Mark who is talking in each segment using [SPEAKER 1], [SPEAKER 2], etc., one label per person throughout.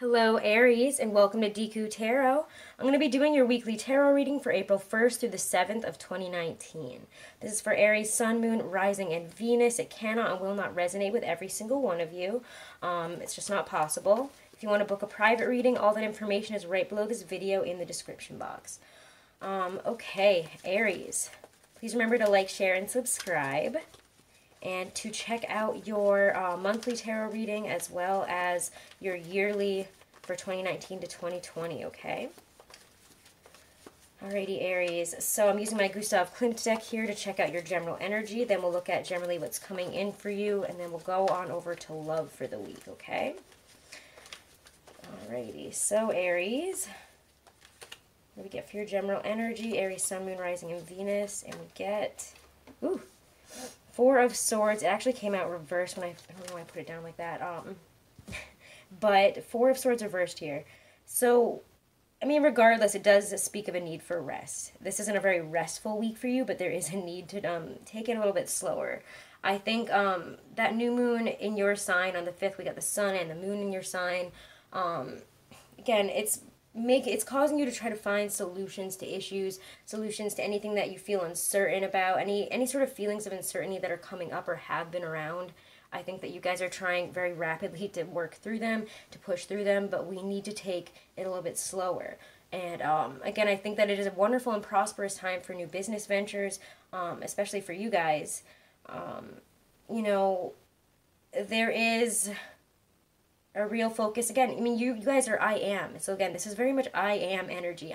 [SPEAKER 1] Hello Aries and welcome to Deku Tarot. I'm going to be doing your weekly tarot reading for April 1st through the 7th of 2019. This is for Aries, Sun, Moon, Rising, and Venus. It cannot and will not resonate with every single one of you. It's just not possible. If you want to book a private reading, all that information is right below this video in the description box. Okay, Aries. Please remember to like, share, and subscribe. And to check out your monthly tarot reading as well as your yearly for 2019 to 2020, okay? Alrighty, Aries. So I'm using my Gustav Klimt deck here to check out your general energy. Then we'll look at generally what's coming in for you, and then we'll go on over to love for the week, okay? Alrighty, so Aries, what do we get for your general energy? Aries, Sun, Moon, Rising, and Venus, and we get, ooh, Four of Swords. It actually came out reversed when I don't know why I put it down like that. But Four of Swords reversed here. So, I mean, regardless, it does speak of a need for rest. This isn't a very restful week for you, but there is a need to take it a little bit slower. I think that new moon in your sign on the 5th, we got the sun and the moon in your sign. Again, it's causing you to try to find solutions to issues, solutions to anything that you feel uncertain about, any sort of feelings of uncertainty that are coming up or have been around. I think that you guys are trying very rapidly to work through them, to push through them, but we need to take it a little bit slower. And again, I think that it is a wonderful and prosperous time for new business ventures, especially for you guys. You know, there is a real focus. Again, I mean, you guys are I am. So again, this is very much I am energy,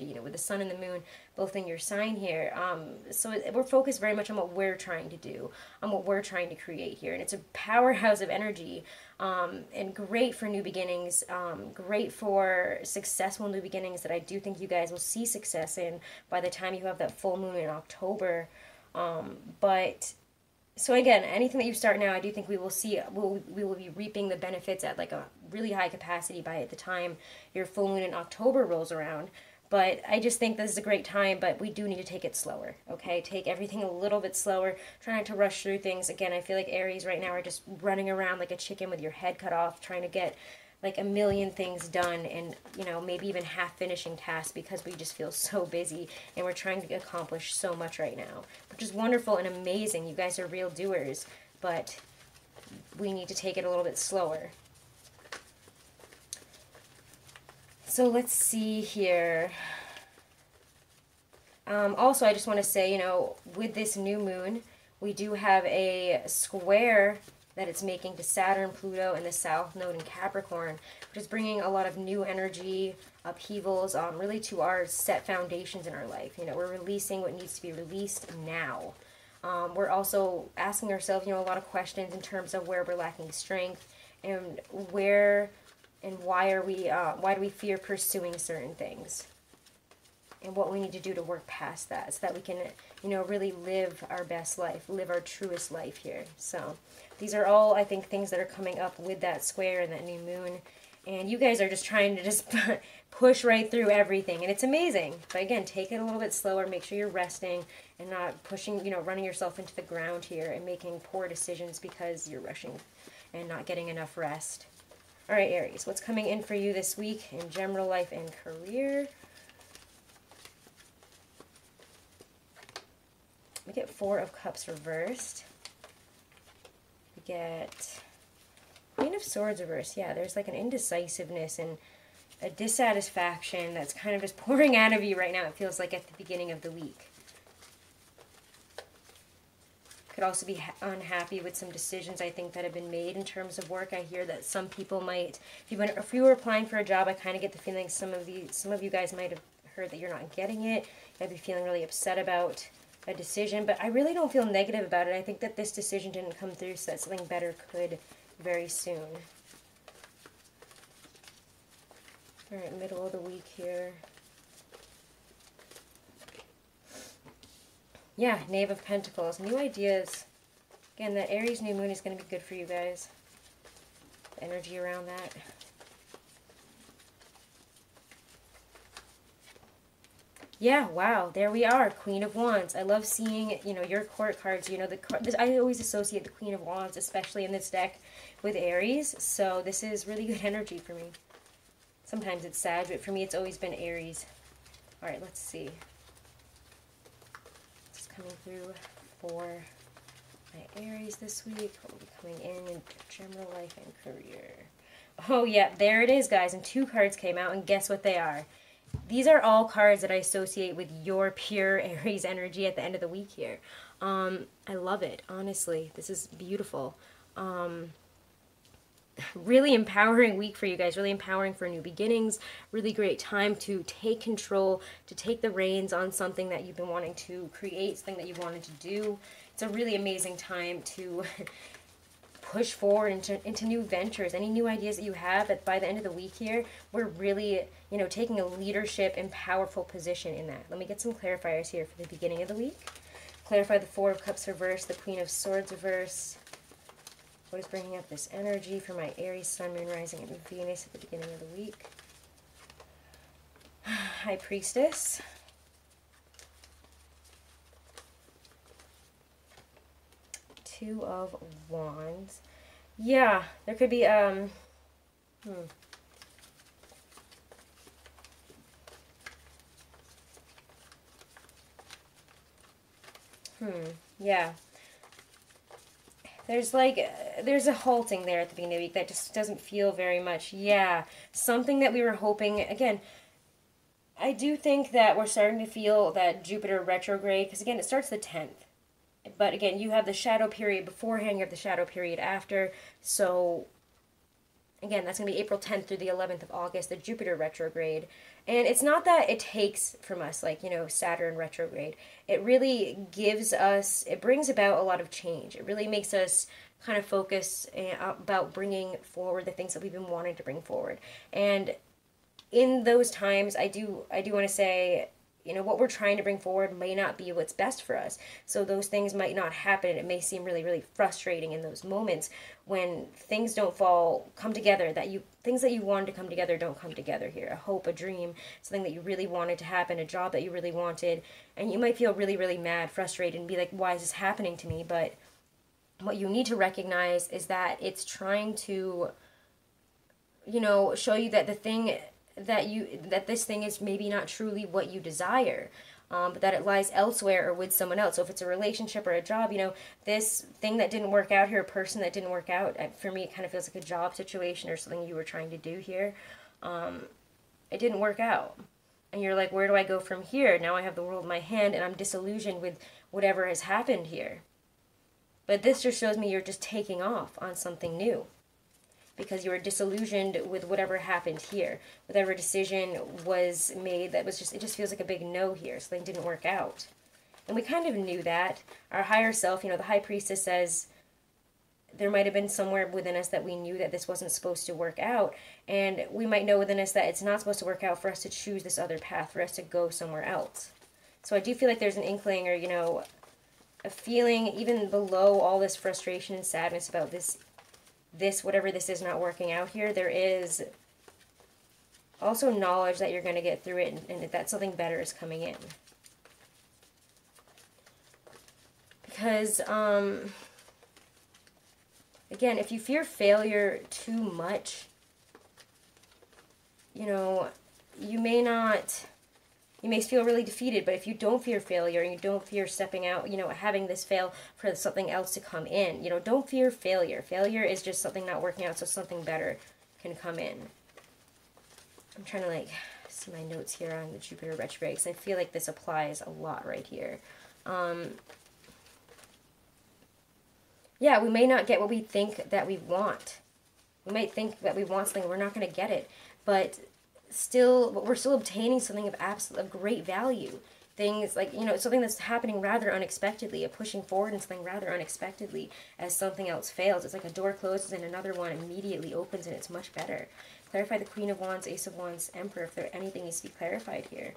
[SPEAKER 1] you know, with the sun and the moon both in your sign here. So we're focused very much on what we're trying to do, on what we're trying to create here. And it's a powerhouse of energy, and great for new beginnings, great for successful new beginnings that I do think you guys will see success in by the time you have that full moon in October. So again, anything that you start now, I do think we will see, we will be reaping the benefits at like a really high capacity by the time your full moon in October rolls around. But I just think this is a great time, but we do need to take it slower, okay? Take everything a little bit slower. Try not to rush through things. Again, I feel like Aries right now are just running around like a chicken with your head cut off, trying to get like a million things done, and you know, maybe even half finishing tasks because we just feel so busy and we're trying to accomplish so much right now, which is wonderful and amazing. You guys are real doers, but we need to take it a little bit slower. So let's see here. Also, I just want to say, you know, with this new moon, we do have a square that it's making to Saturn, Pluto, and the South Node in Capricorn, which is bringing a lot of new energy, upheavals, really to our set foundations in our life. You know, we're releasing what needs to be released now. We're also asking ourselves, you know, a lot of questions in terms of where we're lacking strength, and where and why do we fear pursuing certain things, and what we need to do to work past that so that we can, you know, really live our best life, live our truest life here. So these are all, I think, things that are coming up with that square and that new moon. And you guys are just trying to just push right through everything. And it's amazing. But again, take it a little bit slower. Make sure you're resting and not pushing, you know, running yourself into the ground here and making poor decisions because you're rushing and not getting enough rest. All right, Aries, what's coming in for you this week in general life and career? We get Four of Cups reversed. We get Queen of Swords reversed. Yeah, there's like an indecisiveness and a dissatisfaction that's kind of just pouring out of you right now. It feels like at the beginning of the week. Could also be unhappy with some decisions, I think, that have been made in terms of work. I hear that some people might, if you were applying for a job, I kind of get the feeling some of you guys might have heard that you're not getting it. You might be feeling really upset about a decision, but I really don't feel negative about it. I think that this decision didn't come through, so that something better could very soon. All right, middle of the week here. Yeah, Knave of Pentacles, new ideas. Again, that Aries new moon is going to be good for you guys. The energy around that. Yeah, wow, there we are, Queen of Wands. I love seeing, you know, your court cards. You know, I always associate the Queen of Wands, especially in this deck, with Aries. So this is really good energy for me. Sometimes it's Sag, but for me it's always been Aries. All right, let's see. What's coming through for my Aries this week? What will be coming in general life and career? Oh yeah, there it is, guys. And 2 cards came out, and guess what they are? These are all cards that I associate with your pure Aries energy at the end of the week here. I love it, honestly. This is beautiful. Really empowering week for you guys, really empowering for new beginnings, really great time to take control, to take the reins on something that you've been wanting to create, something that you've wanted to do. It's a really amazing time to push forward into new ventures, any new ideas that you have. That by the end of the week here, we're really, you know, taking a leadership and powerful position in that. Let me get some clarifiers here for the beginning of the week. Clarify the 4 of Cups reverse, the Queen of Swords reverse. What is bringing up this energy for my Aries, Sun, Moon, Rising, and Venus at the beginning of the week? High Priestess. Two of Wands. Yeah, there could be, yeah. There's a halting there at the beginning of the week that just doesn't feel very much. Yeah, something that we were hoping, again, I do think that we're starting to feel that Jupiter retrograde, because again, it starts the 10th. But again, you have the shadow period beforehand, you have the shadow period after. So, again, that's going to be April 10th through the 11th of August, the Jupiter retrograde. And it's not that it takes from us, like, you know, Saturn retrograde. It really gives us, it brings about a lot of change. It really makes us kind of focus about bringing forward the things that we've been wanting to bring forward. And in those times, I do want to say, you know, what we're trying to bring forward may not be what's best for us. So those things might not happen. It may seem really, really frustrating in those moments when things don't come together, things that you wanted to come together don't come together here. A hope, a dream, something that you really wanted to happen, a job that you really wanted, and you might feel really, really mad, frustrated, and be like, why is this happening to me? But what you need to recognize is that it's trying to, you know, show you that that this thing is maybe not truly what you desire, but that it lies elsewhere or with someone else. So if it's a relationship or a job, you know, this thing that didn't work out here, a person that didn't work out, for me, it kind of feels like a job situation or something you were trying to do here. It didn't work out. And you're like, where do I go from here? Now I have the world in my hand and I'm disillusioned with whatever has happened here. But this just shows me you're just taking off on something new, because you were disillusioned with whatever happened here. Whatever decision was made, it just feels like a big no here. Something didn't work out. And we kind of knew that. Our higher self, you know, the High Priestess says there might have been somewhere within us that we knew that this wasn't supposed to work out. And we might know within us that it's not supposed to work out for us to choose this other path, for us to go somewhere else. So I do feel like there's an inkling, or, you know, a feeling even below all this frustration and sadness about this, whatever this is, not working out here. There is also knowledge that you're going to get through it, and that something better is coming in. Because, again, if you fear failure too much, you know, you may feel really defeated. But if you don't fear failure, and you don't fear stepping out, you know, having this fail for something else to come in, you know, don't fear failure. Failure is just something not working out so something better can come in. I'm trying to, like, see my notes here on the Jupiter retrograde, because I feel like this applies a lot right here. Yeah, we may not get what we think that we want. We might think that we want something, we're not going to get it. But we're still obtaining something of great value. Things like, you know, something that's happening rather unexpectedly, a pushing forward in something rather unexpectedly as something else fails. It's like a door closes and another one immediately opens, and it's much better. Clarify the Queen of Wands, Ace of Wands, Emperor, if anything needs to be clarified here.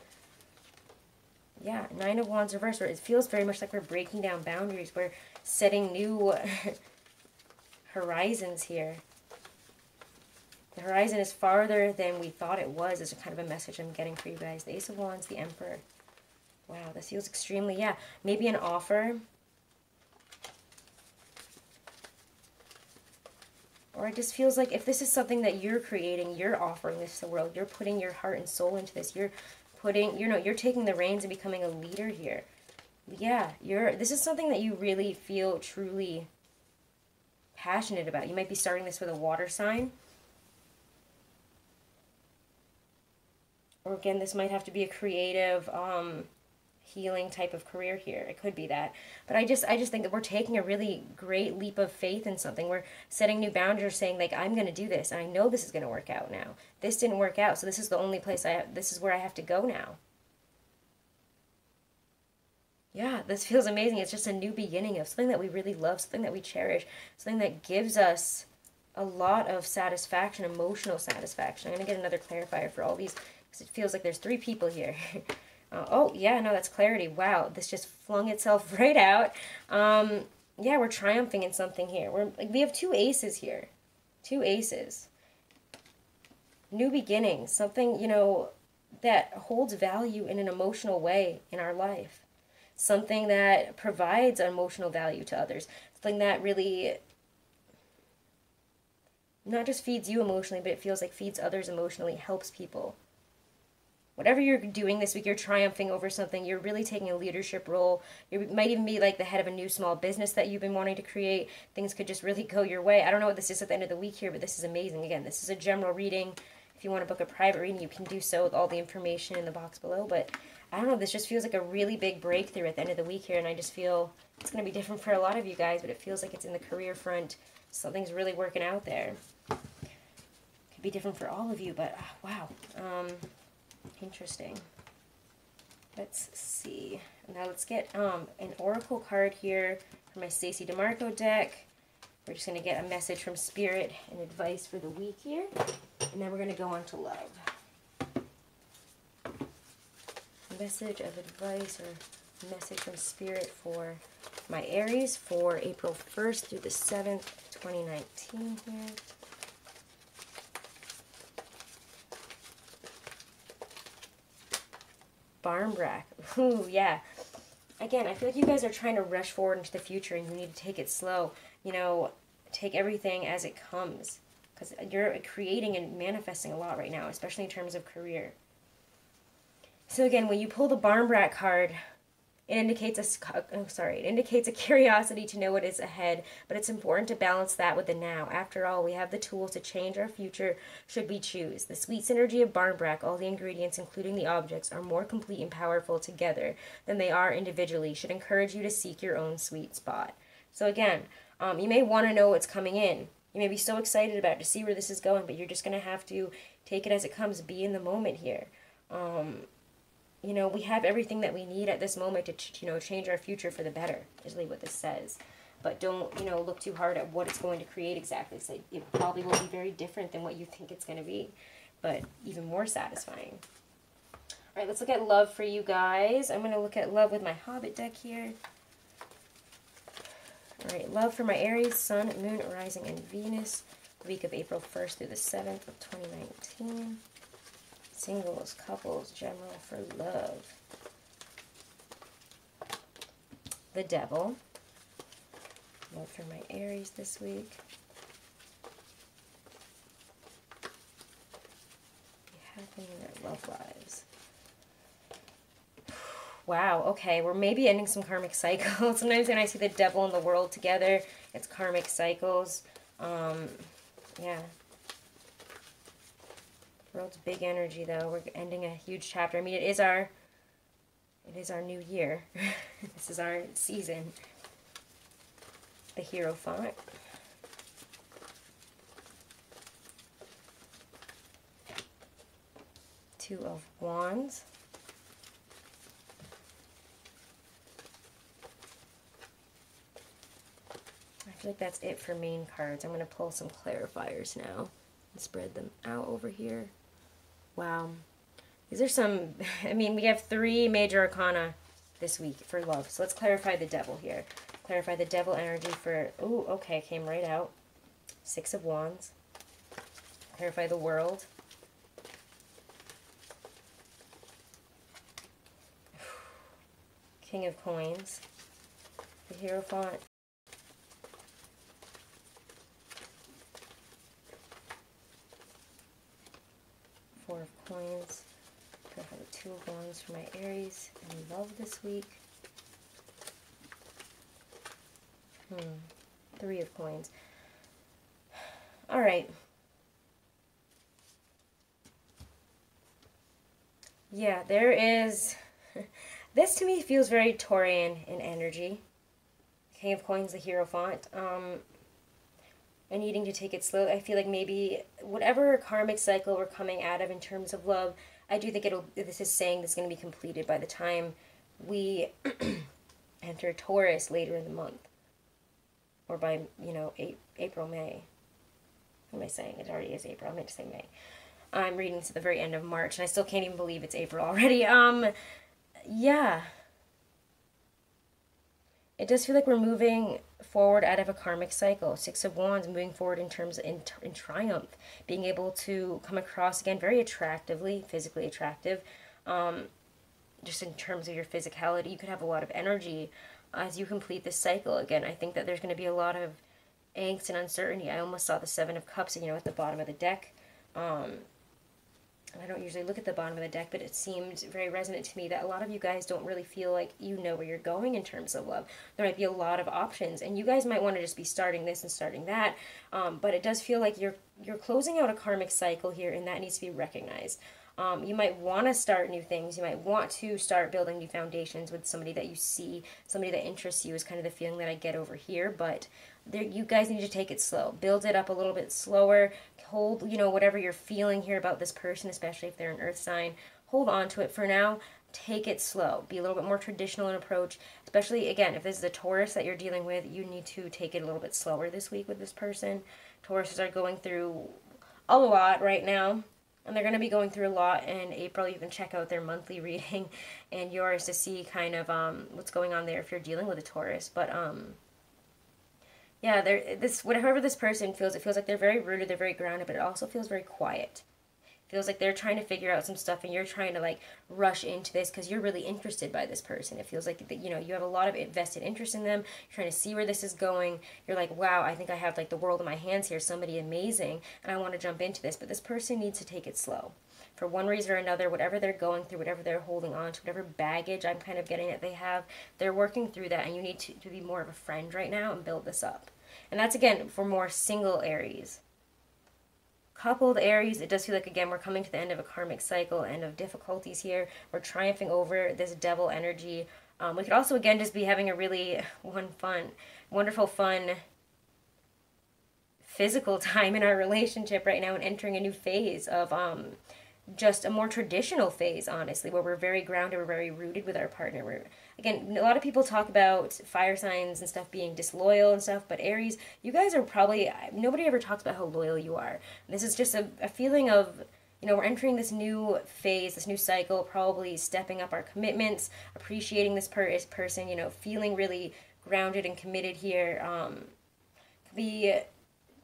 [SPEAKER 1] Yeah, Nine of Wands reversed, where it feels very much like we're breaking down boundaries. We're setting new horizons here. The horizon is farther than we thought it was, is kind of a message I'm getting for you guys. The Ace of Wands, the Emperor. Wow, this feels extremely, yeah, maybe an offer. Or Or it just feels like if this is something that you're creating, you're offering this to the world, you're putting your heart and soul into this, you're putting, you're taking the reins and becoming a leader here. Yeah, this is something that you really feel truly passionate about. You might be starting this with a water sign. Or again, this might have to be a creative, healing type of career here. It could be that. But I just think that we're taking a really great leap of faith in something. We're setting new boundaries, saying like, I'm going to do this, and I know this is going to work out now. This didn't work out, so this is the only place this is where I have to go now. Yeah, this feels amazing. It's just a new beginning of something that we really love, something that we cherish, something that gives us a lot of satisfaction, emotional satisfaction. I'm going to get another clarifier for all these, because it feels like there's 3 people here. Oh, yeah, no, that's clarity. Wow, this just flung itself right out. Yeah, we're triumphing in something here. We have 2 aces here. 2 aces. New beginnings. Something, that holds value in an emotional way in our life. Something that provides emotional value to others. Something that really not just feeds you emotionally, but it feels like feeds others emotionally, helps people. Whatever you're doing this week, you're triumphing over something. You're really taking a leadership role. You might even be like the head of a new small business that you've been wanting to create. Things could just really go your way. I don't know what this is at the end of the week here, but this is amazing. Again, this is a general reading. If you want to book a private reading, you can do so with all the information in the box below. But I don't know, this just feels like a really big breakthrough at the end of the week here, and I just feel it's going to be different for a lot of you guys, but it feels like it's in the career front. Something's really working out there. Could be different for all of you, but wow. Interesting. Let's see. Now let's get an oracle card here for my Stacey DeMarco deck. We're just going to get a message from Spirit and advice for the week here, and then we're going to go on to love. Message of advice or message from Spirit for my Aries for April 1st through the 7th, 2019 here. Barmbrack. Ooh, yeah. Again, I feel like you guys are trying to rush forward into the future and you need to take it slow. Take everything as it comes. Because you're creating and manifesting a lot right now, especially in terms of career. So again, when you pull the Barmbrack card, it indicates a curiosity to know what is ahead, but it's important to balance that with the now. After all, we have the tools to change our future should we choose. The sweet synergy of Barmbrack, all the ingredients, including the objects, are more complete and powerful together than they are individually, should encourage you to seek your own sweet spot. So again, you may want to know what's coming in. You may be so excited about it to see where this is going, but you're just going to have to take it as it comes, be in the moment here. We have everything that we need at this moment to, change our future for the better, is really what this says. But don't, look too hard at what it's going to create exactly. So it probably will be very different than what you think it's going to be, but even more satisfying. All right, let's look at love for you guys. I'm going to look at love with my Hobbit deck here. All right, love for my Aries, Sun, Moon, Rising, and Venus, the week of April 1st through the 7th of 2019. Singles, couples, general for love. The Devil. Love for my Aries this week. What happened in their love lives? Wow, okay, we're maybe ending some karmic cycles. Sometimes when I see the Devil and the World together, it's karmic cycles. Yeah. World's big energy, though. We're ending a huge chapter. I mean, it is our new year. This is our season. The Hierophant. Two of Wands. I feel like that's it for main cards. I'm going to pull some clarifiers now and spread them out over here. Wow. These are some, we have 3 major arcana this week for love. So let's clarify the Devil here. Clarify the Devil energy for, ooh, okay, came right out. 6 of Wands. Clarify the World. King of Coins. The Hierophant. Four of Coins. I have the Two of Wands for my Aries and love this week. Three of Coins. All right. Yeah, there is... This to me feels very Taurian in energy. King of Coins, the Hierophant. And needing to take it slow. I feel like maybe whatever karmic cycle we're coming out of in terms of love, I do think this is saying this is going to be completed by the time we enter Taurus later in the month. Or by, you know, April, May. What am I saying? It already is April. I meant to say May. I'm reading to the very end of March, and I still can't even believe it's April already. Yeah. It does feel like we're moving forward out of a karmic cycle. Six of Wands, moving forward in terms of in triumph. Being able to come across, again, very attractively, physically attractive. Just in terms of your physicality, you could have a lot of energy as you complete this cycle. Again, I think that there's going to be a lot of angst and uncertainty. I almost saw the Seven of Cups, you know, at the bottom of the deck. I don't usually look at the bottom of the deck, but it seemed very resonant to me that a lot of you guys don't really feel like you know where you're going in terms of love. There might be a lot of options, and you guys might want to just be starting this and starting that, but it does feel like you're closing out a karmic cycle here, and that needs to be recognized. You might want to start new things. You might want to start building new foundations with somebody that you see, somebody that interests you is kind of the feeling that I get over here, but you guys need to take it slow. Build it up a little bit slower. Hold, you know, whatever you're feeling here about this person, especially if they're an earth sign, hold on to it for now. Take it slow. Be a little bit more traditional in approach, especially, again, if this is a Taurus that you're dealing with, you need to take it a little bit slower this week with this person. Tauruses are going through a lot right now, and they're going to be going through a lot in April. You can check out their monthly reading and yours to see kind of what's going on there if you're dealing with a Taurus. But yeah, whatever this person feels, it feels like they're very rooted, they're very grounded, but it also feels very quiet. It feels like they're trying to figure out some stuff, and you're trying to like rush into this because you're really interested by this person. It feels like, you know, you have a lot of vested interest in them. You're trying to see where this is going. You're like, wow, I think I have like the world in my hands here, somebody amazing, and I want to jump into this. But this person needs to take it slow. For one reason or another, whatever they're going through, whatever they're holding on to, whatever baggage I'm kind of getting that they have, they're working through that, and you need to be more of a friend right now and build this up. And that's, again, for more single Aries. Coupled Aries, it does feel like, again, we're coming to the end of a karmic cycle, end of difficulties here. We're triumphing over this devil energy. We could also, again, just be having a really wonderful, fun physical time in our relationship right now and entering a new phase of just a more traditional phase, honestly, where we're very grounded, we're very rooted with our partner. Again, a lot of people talk about fire signs and stuff being disloyal and stuff, but Aries, you guys are probably, nobody ever talks about how loyal you are. This is just a feeling of, you know, we're entering this new phase, this new cycle, probably stepping up our commitments, appreciating this person, you know, feeling really grounded and committed here. Could be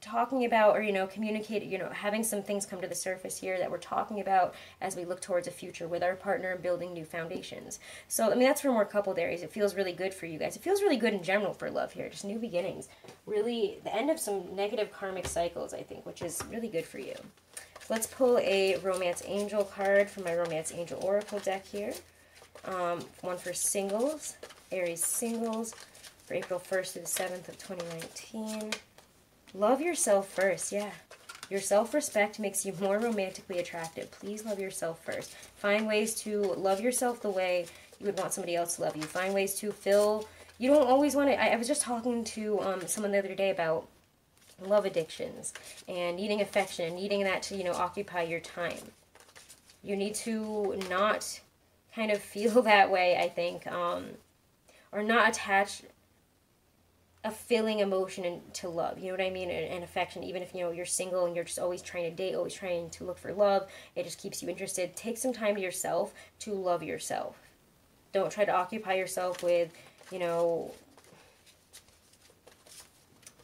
[SPEAKER 1] talking about, or, you know, communicating, you know, having some things come to the surface here that we're talking about as we look towards a future with our partner and building new foundations. So, I mean, that's for more coupled Aries. It feels really good for you guys. It feels really good in general for love here. Just new beginnings. Really, the end of some negative karmic cycles, I think, which is really good for you. So let's pull a Romance Angel card from my Romance Angel Oracle deck here. One for singles, Aries singles, for April 1st to the 7th of 2019. Love yourself first, yeah. Your self-respect makes you more romantically attractive. Please love yourself first. Find ways to love yourself the way you would want somebody else to love you. Find ways to fill... You don't always want to... I was just talking to someone the other day about love addictions and needing affection and needing that to, you know, occupy your time. You need to not kind of feel that way, I think, or not attach a filling emotion to love, you know what I mean, and affection. Even if, you know, you're single and you're just always trying to date, always trying to look for love, it just keeps you interested. Take some time to yourself to love yourself. Don't try to occupy yourself with, you know,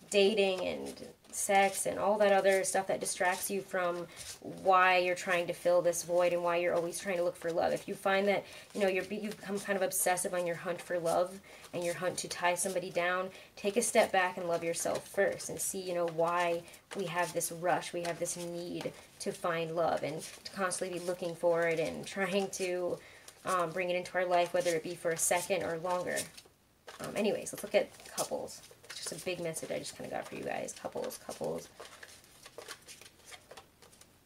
[SPEAKER 1] dating and sex and all that other stuff that distracts you from why you're trying to fill this void and why you're always trying to look for love. If you find that, you know, you've become kind of obsessive on your hunt for love and your hunt to tie somebody down, take a step back and love yourself first and see, you know, why we have this rush, we have this need to find love and to constantly be looking for it and trying to bring it into our life, whether it be for a second or longer. Anyways, let's look at couples. Just a big message I just kind of got for you guys. Couples.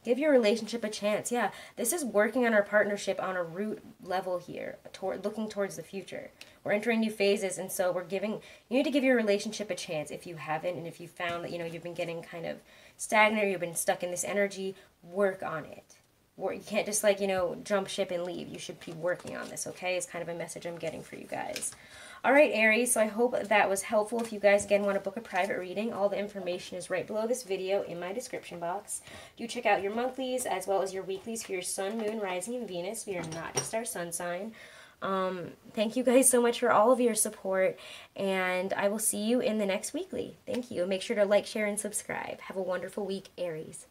[SPEAKER 1] Give your relationship a chance. Yeah, this is working on our partnership on a root level here, looking towards the future. We're entering new phases, and so you need to give your relationship a chance if you haven't, and if you found that, you know, you've been getting kind of stagnant or you've been stuck in this energy, work on it. You can't just, like, you know, jump ship and leave. You should be working on this, okay? It's kind of a message I'm getting for you guys. All right, Aries, so I hope that was helpful. If you guys, again, want to book a private reading, all the information is right below this video in my description box. Do check out your monthlies as well as your weeklies for your sun, moon, rising, and Venus. We are not just our sun sign. Thank you guys so much for all of your support, and I will see you in the next weekly. Thank you. Make sure to like, share, and subscribe. Have a wonderful week, Aries.